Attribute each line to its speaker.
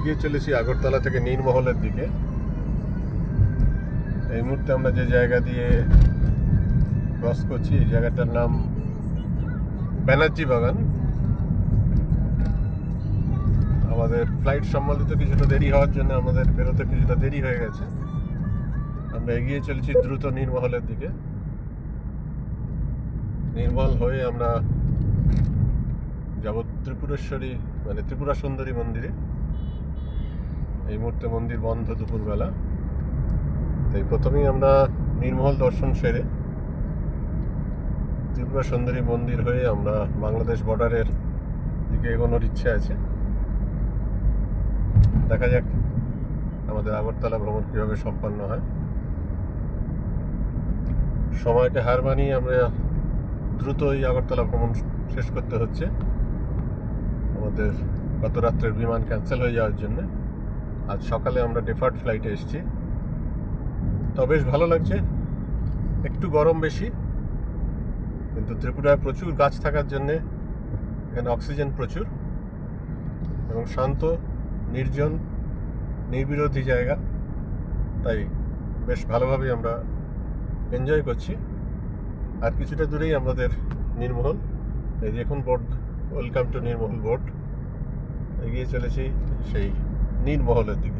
Speaker 1: এগিয়ে চলেছি আগরতলা থেকে নীরমহলের দিকে। এই মুহূর্তে আমরা যে জায়গা দিয়ে ক্রস করছি এই জায়গাটার নাম ব্যানার্জি বাগান। আমাদের ফ্লাইট সম্বন্ধিত কিছুটা দেরি হওয়ার জন্য আমাদের বেরোতে কিছুটা দেরি হয়ে গেছে। আমরা এগিয়ে চলেছি দ্রুত নীরমহলের দিকে। নীরমহল হয়ে আমরা যাব ত্রিপুরেশ্বরী মানে ত্রিপুরা সুন্দরী মন্দিরে। এই মুহূর্তে মন্দির বন্ধ দুপুরবেলা, তাই প্রথমেই আমরা নীরমহল দর্শন সেরে ত্রিপুরা সুন্দরী মন্দির হয়ে আমরা বাংলাদেশ বর্ডারের দিকে এগোনোর ইচ্ছে আছে। দেখা যাক আমাদের আগরতলা ভ্রমণ কীভাবে সম্পন্ন হয়। সময়কে হার মানিয়ে আমরা দ্রুত এই আগরতলা ভ্রমণ শেষ করতে হচ্ছে। আমাদের গত রাত্রের বিমান ক্যান্সেল হয়ে যাওয়ার জন্য আজ সকালে আমরা ডেফার্ড ফ্লাইটে এসেছি। তো বেশ ভালো লাগছে, একটু গরম বেশি, কিন্তু ত্রিপুরায় প্রচুর গাছ থাকার জন্যে এখানে অক্সিজেন প্রচুর এবং শান্ত, নির্জন, নির্বিরোধী জায়গা, তাই বেশ ভালোভাবেই আমরা এনজয় করছি। আর কিছুটা দূরেই আমাদের নীরমহল। এই দেখুন board, welcome to Neermahal board. এগিয়ে চলেছি সেই নীরমহলের দিকে।